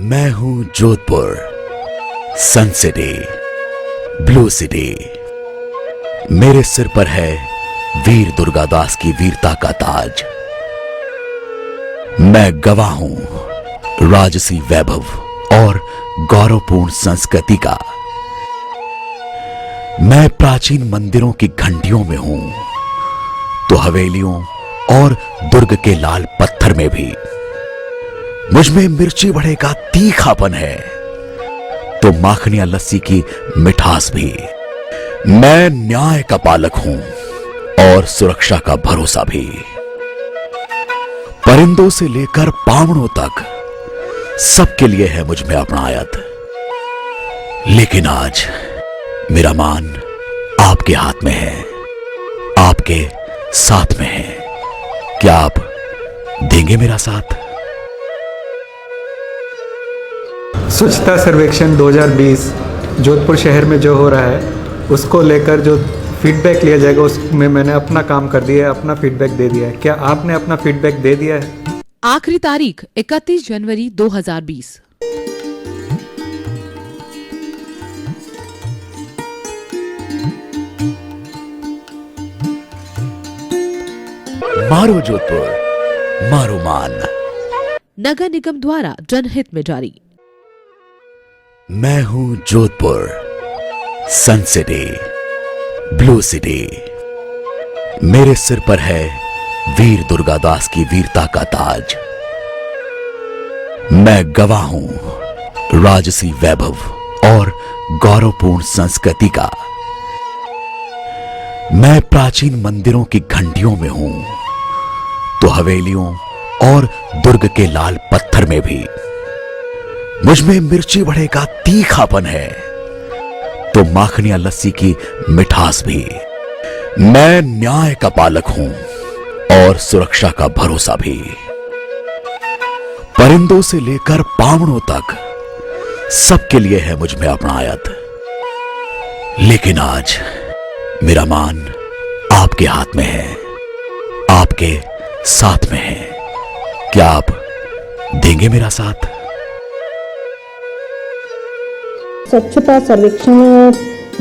मैं हूं जोधपुर, सन city, blue city. मेरे सिर पर है वीर दुर्गादास की वीरता का ताज। मैं गवाह हूं राजसी वैभव और गौरवपूर्ण संस्कृति का। मैं प्राचीन मंदिरों की घंटियों में हूं तो हवेलियों और दुर्ग के लाल पत्थर में भी। मुझ में मिर्ची बड़े का तीखापन है तो माखनिया लस्सी की मिठास भी। मैं न्याय का पालक हूं और सुरक्षा का भरोसा भी। परिंदों से लेकर पावड़ों तक सबके लिए है मुझ में अपनायत। लेकिन आज मेरा मान आपके हाथ में है, आपके साथ में है। क्या आप देंगे मेरा साथ? स्वच्छता सर्वेक्षण 2020 जोधपुर शहर में जो हो रहा है उसको लेकर जो फीडबैक लिया जाएगा उसमें मैंने अपना काम कर दिया है, अपना फीडबैक दे दिया है। क्या आपने अपना फीडबैक दे दिया है? आखिरी तारीख 31 जनवरी 2020। मारो जोधपुर, मारो मान। नगर निगम द्वारा जनहित में जारी। मैं हूं जोधपुर, सन सिटी, ब्लू सिटी। मेरे सिर पर है वीर दुर्गादास की वीरता का ताज। मैं गवाह हूं राजसी वैभव और गौरवपूर्ण संस्कृति का। मैं प्राचीन मंदिरों की घंटियों में हूं तो हवेलियों और दुर्ग के लाल पत्थर में भी। मुझ में मिर्ची बड़े का तीखापन है तो माखनिया लस्सी की मिठास भी। मैं न्याय का पालक हूं और सुरक्षा का भरोसा भी। परिंदों से लेकर पावड़ों तक सबके लिए है मुझ में अपनायत। लेकिन आज मेरा मान आपके हाथ में है, आपके साथ में है। क्या आप देंगे मेरा साथ? स्वच्छता सर्वेक्षण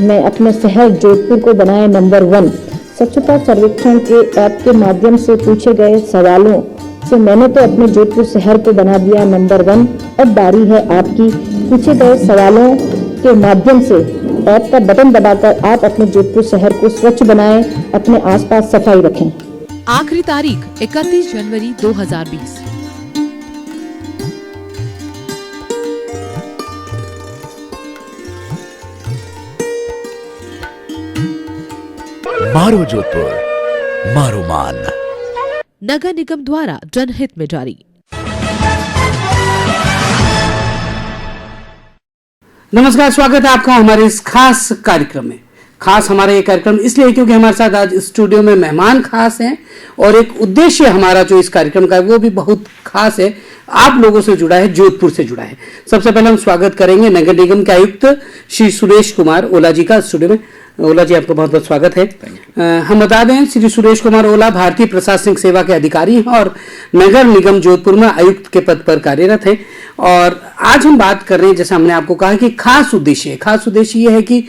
में अपने शहर जोधपुर को बनाए नंबर 1। स्वच्छता सर्वेक्षण के ऐप के माध्यम से पूछे गए सवालों से मैंने तो अपने जोधपुर शहर को बना दिया नंबर 1। अब बारी है आपकी। पूछे गए सवालों के माध्यम से ऐप का बटन दबाकर आप अपने जोधपुर शहर को स्वच्छ बनाएं, अपने आसपास सफाई रखें। आखिरी तारीख 31 जनवरी 2020। मारो जोधपुर, मारो मान। नगर निगम द्वारा जनहित में जारी। नमस्कार, स्वागत है आपका हमारे इस खास कार्यक्रम में। खास हमारा ये कार्यक्रम इसलिए क्योंकि हमारे साथ आज स्टूडियो में मेहमान खास हैं और एक उद्देश्य हमारा जो इस कार्यक्रम का है वो भी बहुत खास है, आप लोगों से जुड़ा है, जोधपुर से जुड़ा है। सबसे पहले हम स्वागत करेंगे नगर निगम के आयुक्त श्री सुरेश कुमार ओला जी का स्टूडियो में। ओला जी, आपका बहुत बहुत स्वागत है। हम बता दें, श्री सुरेश कुमार ओला भारतीय प्रशासनिक सेवा के अधिकारी हैं और नगर निगम जोधपुर में आयुक्त के पद पर कार्यरत हैं। और आज हम बात कर रहे हैं, जैसा हमने आपको कहा, कि खास उद्देश्य ये है कि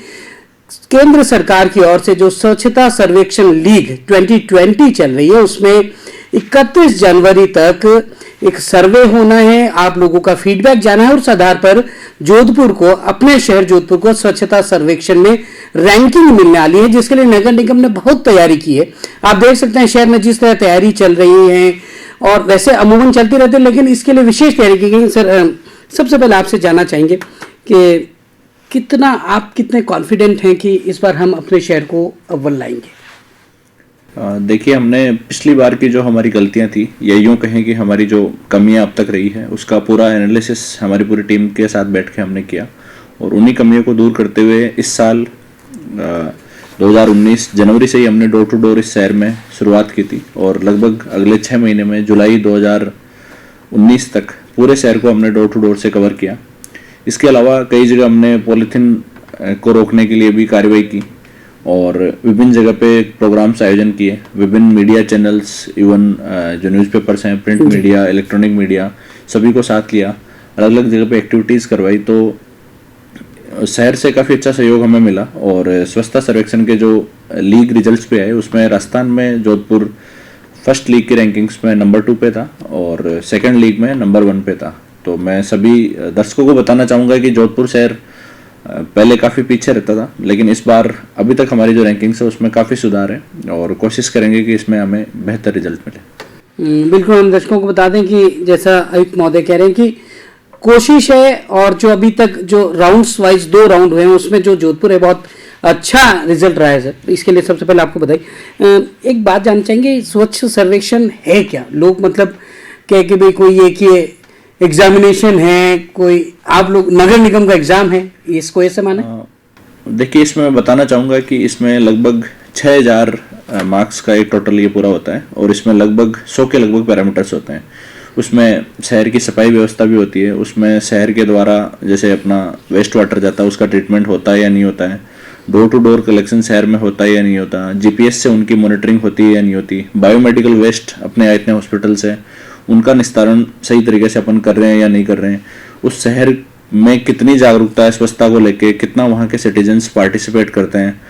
केंद्र सरकार की ओर से जो स्वच्छता सर्वेक्षण लीग 2020 चल रही है उसमें 31 जनवरी तक एक सर्वे होना है, आप लोगों का फीडबैक जाना है और उस आधार पर जोधपुर को, अपने शहर जोधपुर को स्वच्छता सर्वेक्षण में रैंकिंग मिलने वाली है, जिसके लिए नगर निगम ने बहुत तैयारी की है। आप देख सकते हैं शहर में जिस तरह तैयारी चल रही है, और वैसे अमूमन चलती रहती है, लेकिन इसके लिए विशेष तैयारी की गई। सर, सबसे पहले आपसे जानना चाहेंगे कि आप कितने कॉन्फिडेंट हैं कि इस बार हम अपने शहर को अव्वल लाएंगे? देखिए, हमने पिछली बार की जो हमारी गलतियां थी या यूँ कहें कि हमारी जो कमियां अब तक रही है उसका पूरा एनालिसिस हमारी पूरी टीम के साथ बैठ के हमने किया और उन्हीं कमियों को दूर करते हुए इस साल 2019 जनवरी से ही हमने डोर टू डोर इस शहर में शुरुआत की थी और लगभग अगले 6 महीने में जुलाई 2019 तक पूरे शहर को हमने डोर टू डोर से कवर किया। इसके अलावा कई जगह हमने पॉलीथीन को रोकने के लिए भी कार्रवाई की और विभिन्न जगह पे प्रोग्राम्स आयोजन किए। विभिन्न मीडिया चैनल्स, इवन जो न्यूज़पेपर्स हैं, प्रिंट मीडिया, इलेक्ट्रॉनिक मीडिया, सभी को साथ लिया। अलग अलग जगह पे एक्टिविटीज़ करवाई, तो शहर से काफ़ी अच्छा सहयोग हमें मिला। और स्वच्छता सर्वेक्षण के जो लीग रिजल्ट्स पे आए उसमें राजस्थान में जोधपुर फर्स्ट लीग की रैंकिंग्स में नंबर 2 पे था और सेकंड लीग में नंबर 1 पे था। तो मैं सभी दर्शकों को बताना चाहूँगा कि जोधपुर शहर पहले काफ़ी पीछे रहता था, लेकिन इस बार अभी तक हमारी जो रैंकिंग्स है उसमें काफ़ी सुधार है और कोशिश करेंगे कि इसमें हमें बेहतर रिजल्ट मिले। बिल्कुल, हम दर्शकों को बता दें कि जैसा आयुक्त महोदय कह रहे हैं कि कोशिश है, और जो अभी तक जो राउंड्स वाइज 2 राउंड हुए हैं उसमें जो जोधपुर है बहुत अच्छा रिजल्ट रहा है सर। इसके लिए सबसे पहले आपको बताइए, एक बात जानना चाहेंगे, स्वच्छ सर्वेक्षण है क्या? लोग मतलब कह कि भाई कोई एक ये एग्जामिनेशन है, कोई आप लोग नगर निगम का एग्जाम है, इसको ऐसे माने? देखिए, इसमें मैं बताना चाहूँगा कि इसमें लगभग 6000 मार्क्स का एक टोटल ये पूरा होता है और इसमें लगभग 100 के लगभग पैरामीटर्स होते हैं। उसमें शहर की सफाई व्यवस्था भी होती है, उसमें शहर के द्वारा जैसे अपना वेस्ट वाटर जाता है उसका ट्रीटमेंट होता है या नहीं होता है, डोर टू डोर कलेक्शन शहर में होता है या नहीं होता, जीपीएस से उनकी मॉनिटरिंग होती है या नहीं होती, बायोमेडिकल वेस्ट अपने इतने हॉस्पिटल से उनका निस्तारण सही तरीके से अपन कर रहे हैं या नहीं कर रहे हैं, उस शहर में कितनी जागरूकता है स्वच्छता को लेके, कितना वहाँ के सिटीजन्स पार्टिसिपेट करते हैं,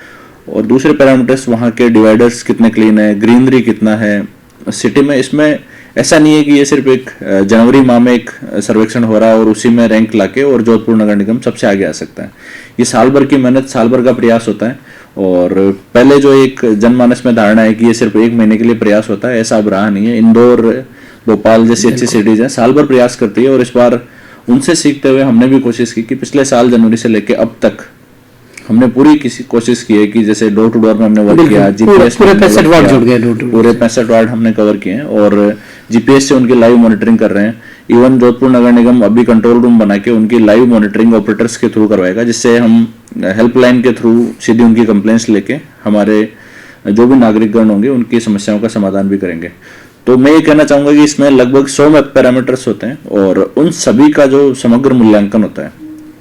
और दूसरे पैरामीटर्स वहाँ के डिवाइडर्स कितने क्लीन है, ग्रीनरी कितना है सिटी में। इसमें ऐसा नहीं है कि ये सिर्फ एक जनवरी माह में एक सर्वेक्षण हो रहा है और उसी में रैंक लाके और जोधपुर नगर निगम सबसे आगे आ सकता है। ये साल भर की मेहनत, साल भर का प्रयास होता है। और पहले जो एक जनमानस में धारणा है कि ये सिर्फ 1 महीने के लिए प्रयास होता है, ऐसा अब रहा नहीं है। इंदौर, भोपाल जैसी अच्छी सिटीज हैं, साल भर प्रयास करती है और इस बार उनसे सीखते हुए हमने भी कोशिश की कि पिछले साल जनवरी से लेके अब तक हमने पूरी कोशिश की है कि जैसे डोर टू डोर में हमने वर्क किया, जीपीएस पूरे 65 वार्ड जुड़ गए, पूरे 65 वार्ड हमने कवर किए हैं और जीपीएस से उनकी लाइव मॉनिटरिंग कर रहे हैं। इवन जोधपुर नगर निगम अभी कंट्रोल रूम बना के उनकी लाइव मॉनिटरिंग ऑपरेटर्स के थ्रू करवाएगा, जिससे हम हेल्पलाइन के थ्रू सीधी उनकी कंप्लेंट्स लेके हमारे जो भी नागरिकगण होंगे उनकी समस्याओं का समाधान भी करेंगे। तो मैं ये कहना चाहूंगा कि इसमें लगभग 100 पैरामीटर्स होते हैं और उन सभी का जो समग्र मूल्यांकन होता है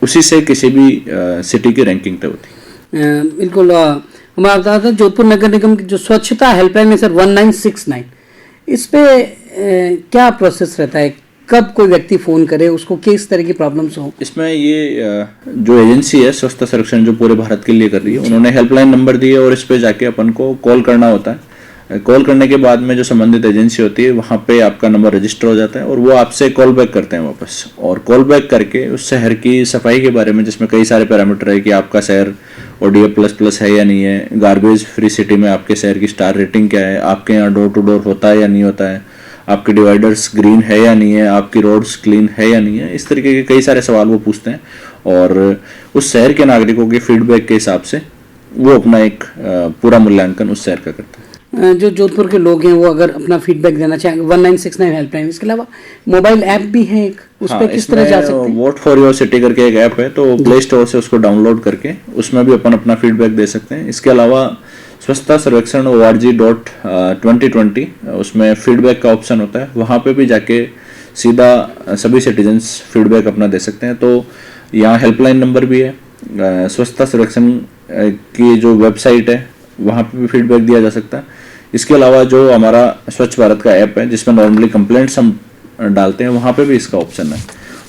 उसी से किसी भी सिटी की रैंकिंग तय होती है। बिल्कुल, हमारा बता था जोधपुर नगर निगम की जो स्वच्छता हेल्पलाइन है सर 1969, इस पे क्या प्रोसेस रहता है? कब कोई व्यक्ति फोन करे, उसको किस तरह की प्रॉब्लम्स हो? इसमें ये जो एजेंसी है स्वच्छता संरक्षण जो पूरे भारत के लिए कर रही है, उन्होंने हेल्पलाइन नंबर दिए और इस पे जाके अपन को कॉल करना होता है। कॉल करने के बाद में जो संबंधित एजेंसी होती है वहाँ पे आपका नंबर रजिस्टर हो जाता है और वो आपसे कॉल बैक करते हैं वापस, और कॉल बैक करके उस शहर की सफाई के बारे में, जिसमें कई सारे पैरामीटर है कि आपका शहर ODF++ है या नहीं है, गार्बेज फ्री सिटी में आपके शहर की स्टार रेटिंग क्या है, आपके यहाँ डोर टू डोर होता है या नहीं होता है, आपके डिवाइडर्स ग्रीन है या नहीं है, आपकी रोड्स क्लीन है या नहीं है, इस तरीके के कई सारे सवाल वो पूछते हैं और उस शहर के नागरिकों के फीडबैक के हिसाब से वो अपना एक पूरा मूल्यांकन उस शहर का करते हैं। जो जोधपुर के लोग हैं वो अगर अपना फीडबैक देना चाहेंगे 1969 हेल्पलाइन, इसके अलावा मोबाइल ऐप भी है एक, उस पर किस तरह जा सकते हैं? वोट फॉर योर सिटी करके एक ऐप है, तो प्ले स्टोर से उसको डाउनलोड करके उसमें भी अपन अपना फीडबैक दे सकते हैं। इसके अलावा स्वच्छता सर्वेक्षण org.2020 उसमें फीडबैक का ऑप्शन होता है, वहाँ पे भी जाके सीधा सभी सिटीजन्स फीडबैक अपना दे सकते हैं। तो यहाँ हेल्पलाइन नंबर भी है, स्वच्छता सर्वेक्षण की जो वेबसाइट है वहाँ पे भी फीडबैक दिया जा सकता है। इसके अलावा जो हमारा स्वच्छ भारत का ऐप है जिसमें नॉर्मली कंप्लेंट्स हम डालते हैं, वहाँ पे भी इसका ऑप्शन है।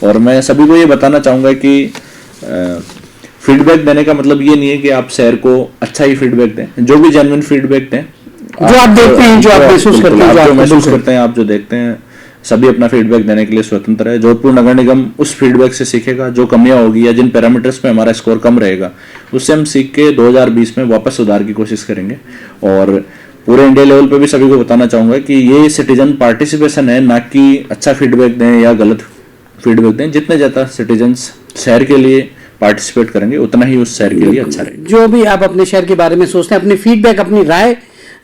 और मैं सभी को ये बताना चाहूँगा कि फीडबैक देने का मतलब ये नहीं है कि आप शहर को अच्छा ही फीडबैक दें, जो भी जेन्युइन फीडबैक दें, जो आप देखते हैं, जो आप महसूस करते हैं, जो महसूस करते हैं, आप जो देखते हैं, सभी अपना फीडबैक देने के लिए स्वतंत्र है। जोधपुर नगर निगम उस फीडबैक से सीखेगा, जो कमियां होगी या जिन पैरामीटर्स में हमारा स्कोर कम रहेगा उससे हम सीख के 2020 में वापस सुधार की कोशिश करेंगे। और पूरे इंडिया लेवल पे भी सभी को बताना चाहूंगा कि ये सिटीजन पार्टिसिपेशन है, ना कि अच्छा फीडबैक दें या गलत फीडबैक दें। जितने ज़्यादा सिटीजन्स शहर के लिए पार्टिसिपेट करेंगे उतना ही उस शहर के लिए अच्छा रहेगा। जो भी आप अपने शहर के बारे में सोचते हैं, अपनी फीडबैक, अपनी राय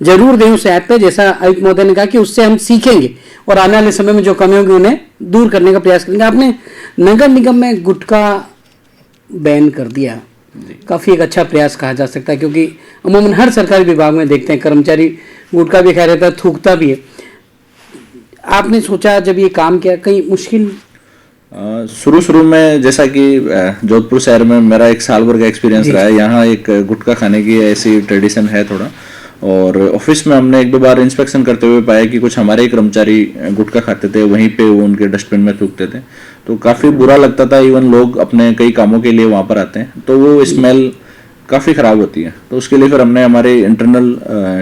जरूर दें उस ऐप पे, जैसा आयुक्त महोदय ने कहा कि उससे हम सीखेंगे और आने वाले समय में जो कमी होगी उन्हें दूर करने का प्रयास करेंगे। आपने नगर निगम में गुटखा बैन कर दिया, काफ़ी एक अच्छा प्रयास कहा जा सकता है, क्योंकि अमूमन हर सरकारी विभाग में देखते हैं कर्मचारी गुटखा भी खा रहता है, थूकता भी है। आपने सोचा जब ये काम किया, कहीं मुश्किल? शुरू में जैसा कि जोधपुर शहर में मेरा 1 साल भर का एक्सपीरियंस रहा है, यहाँ एक गुटखा खाने की ऐसी ट्रेडिशन है थोड़ा, और ऑफिस में हमने एक दो बार इंस्पेक्शन करते हुए पाया कि कुछ हमारे ही कर्मचारी गुटखा खाते थे, वहीं पे वो उनके डस्टबिन में थूकते थे, तो काफ़ी बुरा लगता था। इवन लोग अपने कई कामों के लिए वहाँ पर आते हैं तो वो स्मेल काफ़ी ख़राब होती है। तो उसके लिए फिर हमने हमारे इंटरनल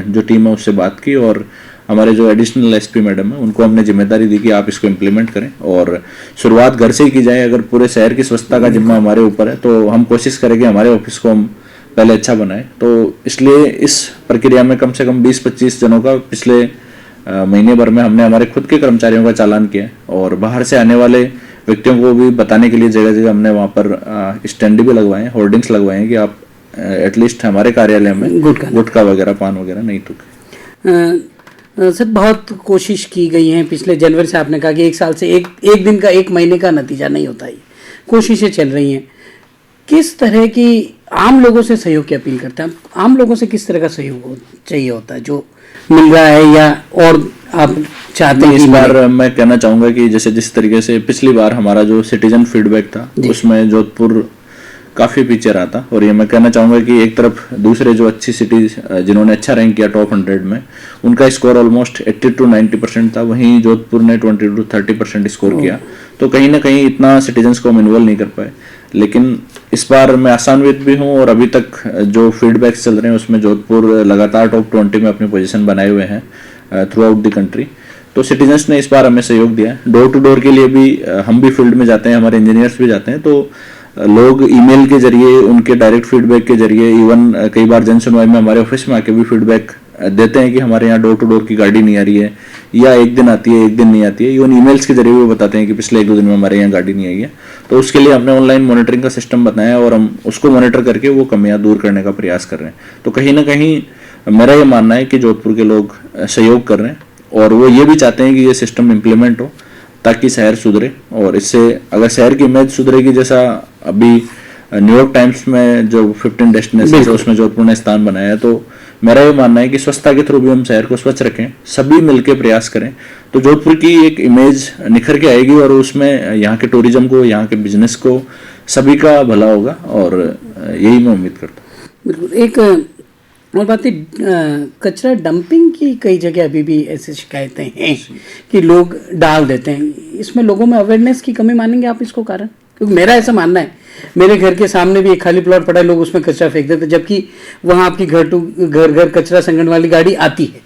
जो टीम है उससे बात की और हमारे जो एडिशनल एसपी मैडम है उनको हमने जिम्मेदारी दी कि आप इसको इम्प्लीमेंट करें और शुरुआत घर से ही की जाए। अगर पूरे शहर की स्वच्छता का जिम्मा हमारे ऊपर है तो हम कोशिश करेंगे हमारे ऑफिस को हम पहले अच्छा बनाए। तो इसलिए इस प्रक्रिया में कम से कम 20-25 जनों का पिछले महीने भर में हमने हमारे खुद के कर्मचारियों का चालान किया और बाहर से आने वाले व्यक्तियों को भी बताने के लिए जगह जगह हमने वहाँ पर स्टैंड भी लगवाए हैं, होर्डिंग्स लगवाए हैं कि आप एटलीस्ट हमारे कार्यालय में गुटखा वगैरह पान वगैरह नहीं थूके। सर बहुत कोशिश की गई है पिछले जनवरी से, आपने कहा कि एक साल से एक दिन का, एक महीने का नतीजा नहीं होता है, कोशिशें चल रही हैं। किस तरह की आम लोगों से सहयोग की अपील करते हैं? आम लोगों से किस तरह का सहयोग चाहिए होता है जो मिल रहा है या और आप चाहते हैं? इस बार मैं कहना चाहूँगा कि जैसे जिस तरीके से पिछली बार हमारा जो सिटीजन फीडबैक था उसमें जोधपुर काफ़ी पीछे रहा था और ये मैं कहना चाहूँगा कि एक तरफ दूसरे जो अच्छी सिटीज जिन्होंने अच्छा रैंक किया टॉप 100 में उनका स्कोर ऑलमोस्ट 80 to 90% था, वहीं जोधपुर ने 20 to 30% स्कोर किया। तो कहीं ना कहीं इतना सिटीजन्स को हम इन्वॉल्व नहीं कर पाए। लेकिन इस बार मैं आशान्वित भी हूँ और अभी तक जो फीडबैक्स चल रहे हैं उसमें जोधपुर लगातार टॉप 20 में अपनी पोजीशन बनाए हुए हैं थ्रू आउट द कंट्री। तो सिटीजन्स ने इस बार हमें सहयोग दिया। डोर टू डोर के लिए भी हम भी फील्ड में जाते हैं, हमारे इंजीनियर्स भी जाते हैं, तो लोग ईमेल के जरिए, उनके डायरेक्ट फीडबैक के जरिए, इवन कई बार जन सुनवाई में हमारे ऑफिस में आके भी फीडबैक देते हैं कि हमारे यहाँ डोर टू डोर की गाड़ी नहीं आ रही है या एक दिन आती है एक दिन नहीं आती है। इवन ईमेल्स के जरिए भी बताते हैं कि पिछले 1-2 दिन में हमारे यहाँ गाड़ी नहीं आई है। तो उसके लिए हमने ऑनलाइन मॉनिटरिंग का सिस्टम बताया और हम उसको मॉनिटर करके वो कमियां दूर करने का प्रयास कर रहे हैं। तो कहीं ना कहीं मेरा ये मानना है कि जोधपुर के लोग सहयोग कर रहे हैं और वो ये भी चाहते हैं कि ये सिस्टम इम्प्लीमेंट हो ताकि शहर सुधरे और इससे अगर शहर की इमेज सुधरेगी, जैसा अभी न्यूयॉर्क टाइम्स में जो 15 डेस्टिनेशन है उसमें जोधपुर ने स्थान बनाया है, तो मेरा ये मानना है कि स्वच्छता के थ्रू भी हम शहर को स्वच्छ रखें, सभी मिलकर प्रयास करें तो जोधपुर की एक इमेज निखर के आएगी और उसमें यहाँ के टूरिज्म को, यहाँ के बिजनेस को, सभी का भला होगा और यही मैं उम्मीद करता हूँ। बिल्कुल। एक और बात है, कचरा डंपिंग की कई जगह अभी भी ऐसी शिकायतें हैं कि लोग डाल देते हैं, इसमें लोगों में अवेयरनेस की कमी मानेंगे आप इसको कारण? क्योंकि मेरा ऐसा मानना है, मेरे घर के सामने भी एक खाली प्लॉट पड़ा है, लोग उसमें कचरा फेंक देते जबकि वहाँ आपकी घर कचरा संग्रहण वाली गाड़ी आती है।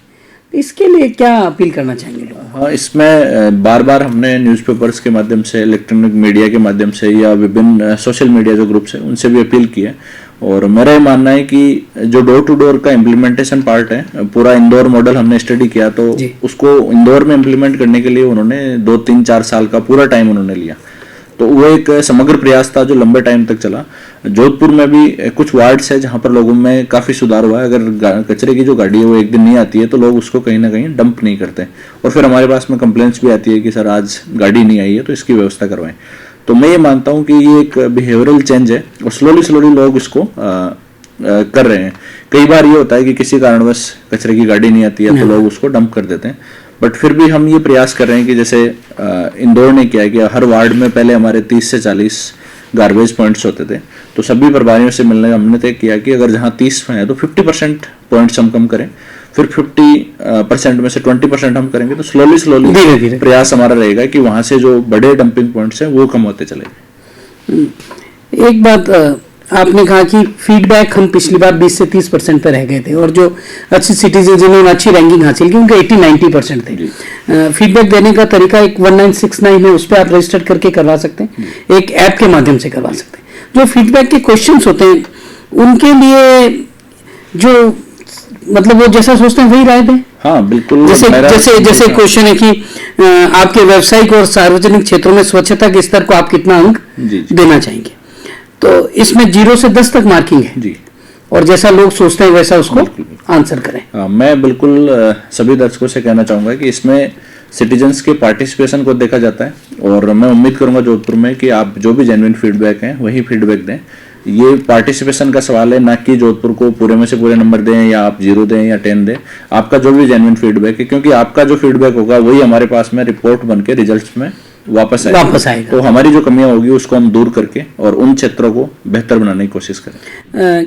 तो इसके लिए क्या अपील करना चाहेंगे लोग? हाँ, इसमें बार बार हमने न्यूज़पेपर्स के माध्यम से, इलेक्ट्रॉनिक मीडिया के माध्यम से या विभिन्न सोशल मीडिया जो ग्रुप्स है उनसे भी अपील की है और मेरा ये मानना है कि जो डोर टू डोर का इम्प्लीमेंटेशन पार्ट है, पूरा इंदौर मॉडल हमने स्टडी किया तो उसको इंदौर में इम्प्लीमेंट करने के लिए उन्होंने 2-3-4 साल का पूरा टाइम उन्होंने लिया। तो वो एक समग्र प्रयास था जो लंबे टाइम तक चला। जोधपुर में भी कुछ वार्ड्स है जहाँ पर लोगों में काफ़ी सुधार हुआ है। अगर कचरे की जो गाड़ी है वो एक दिन नहीं आती है तो लोग उसको कहीं ना कहीं डंप नहीं करते और फिर हमारे पास में कंप्लेंट्स भी आती है कि सर आज गाड़ी नहीं आई है तो इसकी व्यवस्था करवाएं। तो मैं ये मानता हूँ कि ये एक बिहेवियरल चेंज है और स्लोली लोग इसको कर रहे हैं। कई बार ये होता है कि किसी कारणवश कचरे की गाड़ी नहीं आती है तो लोग उसको डंप कर देते हैं, बट फिर भी हम ये प्रयास कर रहे हैं कि जैसे इंदौर ने किया है कि हर वार्ड में पहले हमारे 30 से 40 गार्बेज पॉइंट्स होते थे, तो सभी प्रभारियों से मिलने हमने तय किया कि अगर जहाँ 30 में है तो 50% पॉइंट्स हम कम करें, फिर 50% में से 20% हम करेंगे। तो स्लोली धीरे प्रयास हमारा रहेगा कि वहाँ से जो बड़े डंपिंग पॉइंट्स हैं वो कम होते चले। एक बात आपने कहा कि फीडबैक हम पिछली बार 20 से 30% पर रह गए थे और जो अच्छी सिटीज जिन्होंने अच्छी रैंकिंग हासिल की उनके 80-90% थे। फीडबैक देने का तरीका एक 1969 है, उस पर आप रजिस्टर करके करवा सकते हैं, एक ऐप के माध्यम से करवा सकते हैं। जो फीडबैक के क्वेश्चंस होते हैं उनके लिए जो मतलब वो जैसा सोचते हैं वही राय दें। हाँ बिल्कुल। जैसे क्वेश्चन है कि आपके व्यावसायिक और सार्वजनिक क्षेत्रों में स्वच्छता के स्तर को आप कितना अंक देना चाहेंगे, तो इसमें 0 से 10 तक मार्किंग है जी, और जैसा लोग सोचते हैं वैसा उसको आंसर करें। मैं बिल्कुल सभी दर्शकों से कहना चाहूँगा कि इसमें सिटीजन्स के पार्टिसिपेशन को देखा जाता है और मैं उम्मीद करूँगा जोधपुर में कि आप जो भी जेन्युइन फीडबैक हैं वही फीडबैक दें। ये पार्टिसिपेशन का सवाल है, ना कि जोधपुर को पूरे में से पूरे नंबर दें या आप 0 दें या 10 दें। आपका जो भी जेन्युइन फीडबैक है, क्योंकि आपका जो फीडबैक होगा वही हमारे पास में रिपोर्ट बन के रिजल्ट में वापस आएगा। तो हमारी जो कमियां होगी उसको हम दूर करके और उन क्षेत्रों को बेहतर बनाने की कोशिश करें।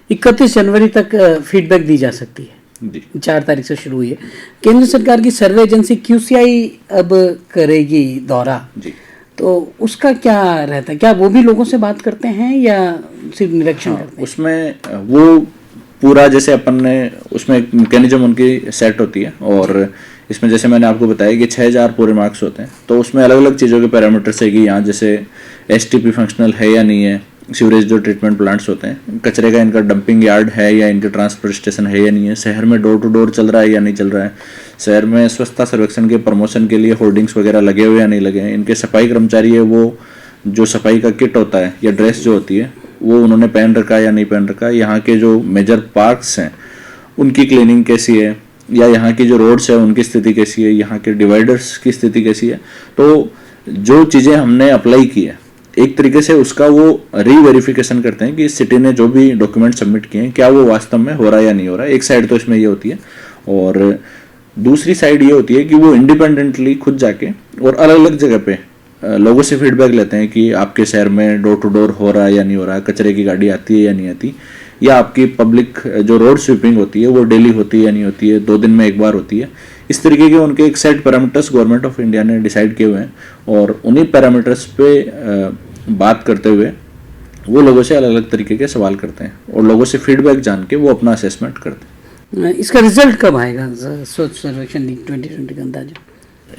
31 जनवरी तक फीडबैक दी जा सकती है जी 4 तारीख से शुरू हुई है। केंद्र सरकार की सर्वे एजेंसी QCI अब करेगी दौरा, जी। तो उसका क्या रहता है? क्या वो भी लोगों से बात करते हैं या सिर्फ निरीक्षण करते हैं? उसमें वो पूरा जैसे अपन ने उसमें एक मैकेनिज्म उनकी सेट होती है, और इसमें जैसे मैंने आपको बताया कि 6000 पूरे मार्क्स होते हैं, तो उसमें अलग अलग चीज़ों के पैरामीटर्स है कि यहाँ जैसे STP फंक्शनल है या नहीं है, सीवरेज जो ट्रीटमेंट प्लांट्स होते हैं, कचरे का इनका डंपिंग यार्ड है या इनके ट्रांसफर स्टेशन है या नहीं है, शहर में डोर टू डोर चल रहा है या नहीं चल रहा है, शहर में स्वच्छता सर्वेक्षण के प्रमोशन के लिए होर्डिंग्स वगैरह लगे हुए या नहीं लगे हैं, इनके सफाई कर्मचारी है वो जो सफाई का किट होता है या ड्रेस जो होती है वो उन्होंने पहन रखा है या नहीं पहन रखा है, यहाँ के जो मेजर पार्क्स हैं उनकी क्लीनिंग कैसी है, या यहाँ की जो रोड्स है उनकी स्थिति कैसी है, यहाँ के डिवाइडर्स की स्थिति कैसी है। तो जो चीज़ें हमने अप्लाई की है एक तरीके से उसका वो रीवेरिफिकेशन करते हैं कि इस सिटी ने जो भी डॉक्यूमेंट सबमिट किए हैं क्या वो वास्तव में हो रहा है या नहीं हो रहा है। एक साइड तो इसमें ये होती है, और दूसरी साइड ये होती है कि वो इंडिपेंडेंटली खुद जाके और अलग अलग जगह पे लोगों से फीडबैक लेते हैं कि आपके शहर में डोर टू डोर हो रहा है या नहीं हो रहा है, कचरे की गाड़ी आती है या नहीं आती, या आपकी पब्लिक जो रोड स्वीपिंग होती है वो डेली होती है या नहीं होती है, 2 दिन में एक बार होती है। इस तरीके के उनके एक set parameters government of India ने डिसाइड किए हुए हैं, और उन्हीं पैरामीटर्स पे बात करते हुए वो लोगों से अलग अलग तरीके के सवाल करते हैं और लोगों से फीडबैक जान के वो अपना असेसमेंट करते हैं। इसका रिजल्ट कब आएगा स्वच्छ सर्वेक्षण लीग 2020 का अंदाजा?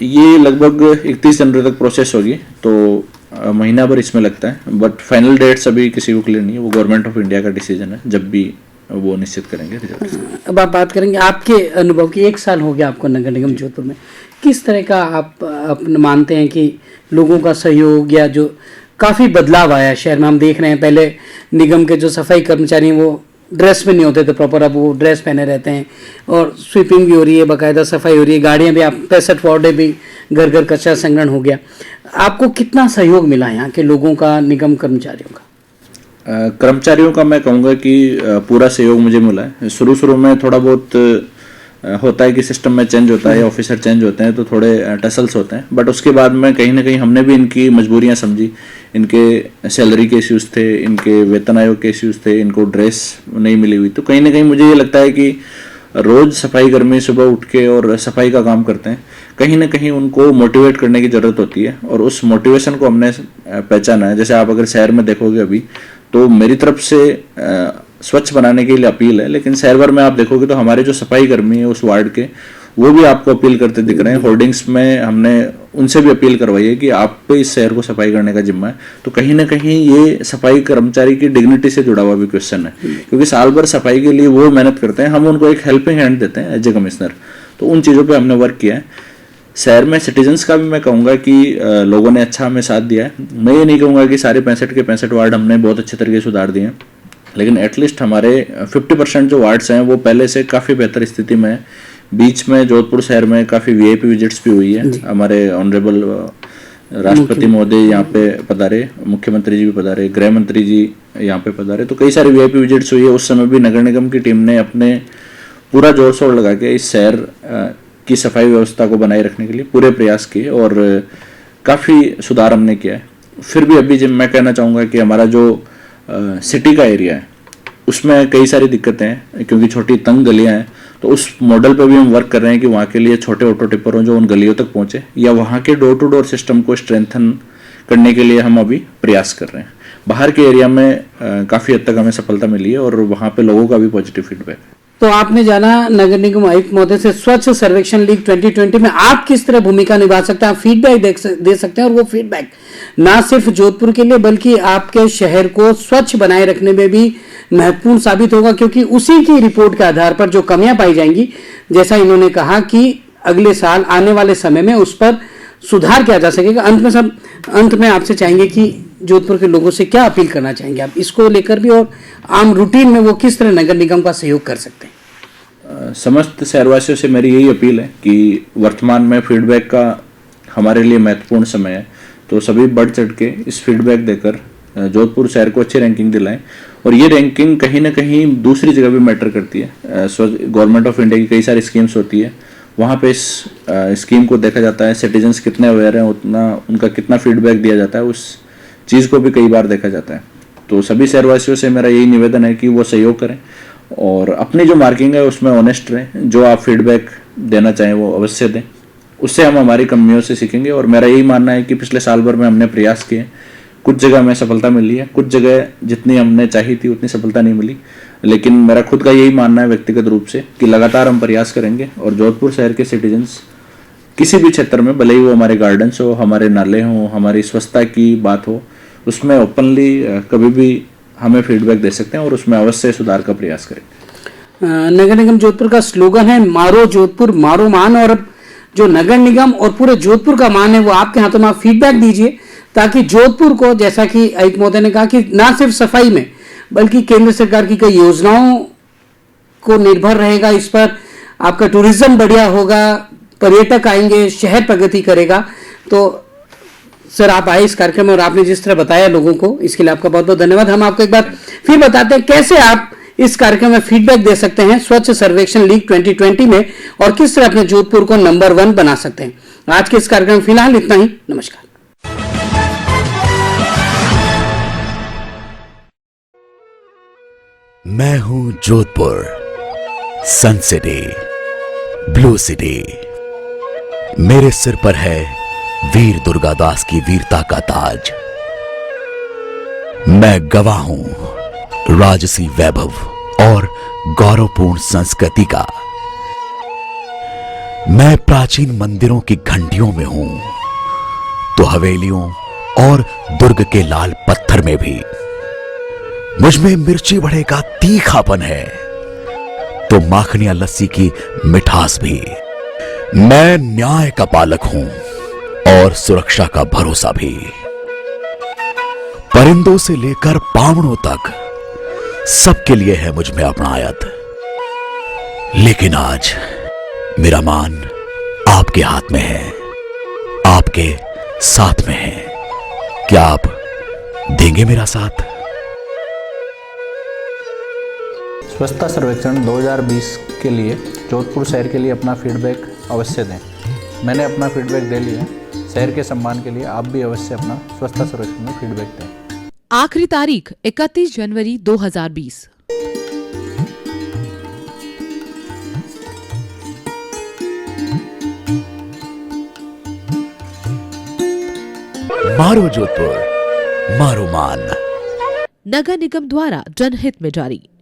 ये लगभग 31 जनवरी तक प्रोसेस होगी, तो महीना भर इसमें लगता है, बट फाइनल डेट्स अभी किसी को क्लियर नहीं है, वो गवर्नमेंट ऑफ इंडिया का डिसीजन है, जब भी वो निश्चित करेंगे रिजल्ट। अब आप बात करेंगे आपके अनुभव की। 1 साल हो गया आपको नगर निगम जोधपुर में, किस तरह का आप मानते हैं कि लोगों का सहयोग या जो काफ़ी बदलाव आया शहर में? हम देख रहे हैं पहले निगम के जो सफाई कर्मचारी हैं वो ड्रेस में नहीं होते थे प्रॉपर, अब वो ड्रेस पहने रहते हैं, और स्वीपिंग भी हो रही है, बाकायदा सफाई हो रही है, गाड़ियाँ भी, आप 65 वार्डे भी घर घर कचरा संग्रहण हो गया। आपको कितना सहयोग मिला यहाँ के लोगों का, निगम कर्मचारियों का? कर्मचारियों का मैं कहूँगा कि पूरा सहयोग मुझे मिला है। शुरू में थोड़ा बहुत होता है कि सिस्टम में चेंज होता है, ऑफिसर चेंज होते हैं तो थोड़े टसल्स होते हैं, बट उसके बाद में कहीं ना कहीं हमने भी इनकी मजबूरियां समझी। इनके सैलरी के इश्यूज थे, इनके वेतन आयोग के इश्यूज थे, इनको ड्रेस नहीं मिली हुई, तो कहीं ना कहीं मुझे ये लगता है कि रोज सफाई कर्मी सुबह उठ के और सफाई का काम करते हैं, कहीं ना कहीं उनको मोटिवेट करने की ज़रूरत होती है, और उस मोटिवेशन को हमने पहचाना है। जैसे आप अगर शहर में देखोगे अभी, तो मेरी तरफ से स्वच्छ बनाने के लिए अपील है, लेकिन शहर भर में आप देखोगे तो हमारे जो सफाई कर्मी है उस वार्ड के, वो भी आपको अपील करते दिख रहे हैं। होर्डिंग्स में हमने उनसे भी अपील करवाई है कि आप पे इस शहर को सफाई करने का जिम्मा है। तो कहीं ना कहीं ये सफाई कर्मचारी की डिग्निटी से जुड़ा हुआ भी क्वेश्चन है, क्योंकि साल भर सफाई के लिए वो मेहनत करते हैं, हम उनको एक हेल्पिंग हैंड देते हैं एज ए कमिश्नर। तो उन चीज़ों पर हमने वर्क किया है। शहर में सिटीजन्स का भी मैं कहूँगा कि लोगों ने अच्छा हमें साथ दिया है। मैं ये नहीं कहूँगा कि सारे 65 के 65 वार्ड हमने बहुत अच्छे तरीके से सुधार दिए हैं, लेकिन एटलीस्ट हमारे 50% जो वार्ड्स हैं वो पहले से काफ़ी बेहतर स्थिति में है। बीच में जोधपुर शहर में काफ़ी VIP विजिट्स भी हुई है। हमारे ऑनरेबल राष्ट्रपति महोदय यहाँ पे पधारे, मुख्यमंत्री जी भी पधारे, गृह मंत्री जी यहाँ पे पधारे, तो कई सारी VIP विजिट्स हुई है। उस समय भी नगर निगम की टीम ने अपने पूरा जोर शोर लगा के इस शहर की सफाई व्यवस्था को बनाए रखने के लिए पूरे प्रयास किए, और काफ़ी सुधार हमने किया है। फिर भी अभी जब मैं कहना चाहूँगा कि हमारा जो सिटी का एरिया है उसमें कई सारी दिक्कतें हैं, क्योंकि छोटी तंग गलियां हैं, तो उस मॉडल पे भी हम वर्क कर रहे हैं कि वहाँ के लिए छोटे ऑटो टिपर हों जो उन गलियों तक पहुँचे, या वहाँ के डोर टू डोर सिस्टम को स्ट्रेंथन करने के लिए हम अभी प्रयास कर रहे हैं। बाहर के एरिया में काफ़ी हद तक हमें सफलता मिली है, और वहाँ पे लोगों का भी पॉजिटिव फीडबैक है। तो आपने जाना नगर निगम आयुक्त महोदय से स्वच्छ सर्वेक्षण लीग 2020 में आप किस तरह भूमिका निभा सकते हैं, आप फीडबैक दे सकते हैं, और वो फीडबैक ना सिर्फ जोधपुर के लिए बल्कि आपके शहर को स्वच्छ बनाए रखने में भी महत्वपूर्ण साबित होगा, क्योंकि उसी की रिपोर्ट के आधार पर जो कमियां पाई जाएंगी, जैसा इन्होंने कहा कि अगले साल आने वाले समय में उस पर सुधार किया जा सकेगा। अंत में आपसे चाहेंगे कि जोधपुर के लोगों से क्या अपील करना चाहेंगे आप इसको लेकर भी, और आम रूटीन में वो किस तरह नगर निगम का सहयोग कर सकते हैं? समस्त शहरवासियों से मेरी यही अपील है कि वर्तमान में फीडबैक का हमारे लिए महत्वपूर्ण समय है, तो सभी बढ़ चढ़ के इस फीडबैक देकर जोधपुर शहर को अच्छी रैंकिंग दिलाएं। और ये रैंकिंग कहीं ना कहीं दूसरी जगह भी मैटर करती है। गवर्नमेंट ऑफ इंडिया की कई सारी स्कीम्स होती है, वहाँ पे इस स्कीम को देखा जाता है, सिटीजन्स कितने अवेयर हैं, उतना उनका कितना फीडबैक दिया जाता है, उस चीज़ को भी कई बार देखा जाता है। तो सभी शहरवासियों से मेरा यही निवेदन है कि वो सहयोग करें और अपनी जो मार्किंग है उसमें ऑनेस्ट रहें, जो आप फीडबैक देना चाहें वो अवश्य दें, उससे हम हमारी कमियों से सीखेंगे। और मेरा यही मानना है कि पिछले साल भर में हमने प्रयास किए, कुछ जगह हमें सफलता मिली है, कुछ जगह जितनी हमने चाही थी उतनी सफलता नहीं मिली, लेकिन मेरा खुद का यही मानना है व्यक्तिगत रूप से कि लगातार हम प्रयास करेंगे और जोधपुर शहर के सिटीजन्स किसी भी क्षेत्र में, भले ही वो हमारे गार्डन्स हो, हमारे नाले हों, हमारी स्वच्छता की बात हो, उसमें ओपनली कभी भी हमें फीडबैक दे सकते हैं और उसमें अवश्य सुधार का प्रयास करेंगे। नगर निगम जोधपुर का स्लोगन है मारो जोधपुर मारो मान, और जो नगर निगम और पूरे जोधपुर का मान है वो आपके हाथों में। आप फीडबैक दीजिए ताकि जोधपुर को, जैसा कि आयुक्त महोदय ने कहा कि ना सिर्फ सफाई में बल्कि केंद्र सरकार की कई योजनाओं को निर्भर रहेगा इस पर, आपका टूरिज्म बढ़िया होगा, पर्यटक आएंगे, शहर प्रगति करेगा। तो सर आप आए इस कार्यक्रम में और आपने जिस तरह बताया लोगों को, इसके लिए आपका बहुत बहुत धन्यवाद। हम आपको एक बार फिर बताते हैं कैसे आप इस कार्यक्रम में फीडबैक दे सकते हैं स्वच्छ सर्वेक्षण लीग 2020 में, और किस तरह अपने जोधपुर को नंबर 1 बना सकते हैं। आज के इस कार्यक्रम में फिलहाल इतना ही। नमस्कार। मैं हूं जोधपुर, सन सिटी, ब्लू सिटी। मेरे सिर पर है वीर दुर्गादास की वीरता का ताज। मैं गवाह हूं राजसी वैभव और गौरवपूर्ण संस्कृति का। मैं प्राचीन मंदिरों की घंटियों में हूं तो हवेलियों और दुर्ग के लाल पत्थर में भी। मुझ में मिर्ची बड़े का तीखापन है तो माखनिया लस्सी की मिठास भी। मैं न्याय का पालक हूं और सुरक्षा का भरोसा भी। परिंदों से लेकर पावड़ों तक सबके लिए है मुझ में अपनायत। लेकिन आज मेरा मान आपके हाथ में है, आपके साथ में है। क्या आप देंगे मेरा साथ? स्वच्छता सर्वेक्षण 2020 के लिए जोधपुर शहर के लिए अपना फीडबैक अवश्य दें। मैंने अपना फीडबैक दे लिया। शहर के सम्मान के लिए आप भी अवश्य अपना स्वच्छता सर्वेक्षण में फीडबैक दें। आखिरी तारीख 31 जनवरी 2020। मारो जोधपुर, मारो मान। नगर निगम द्वारा जनहित में जारी।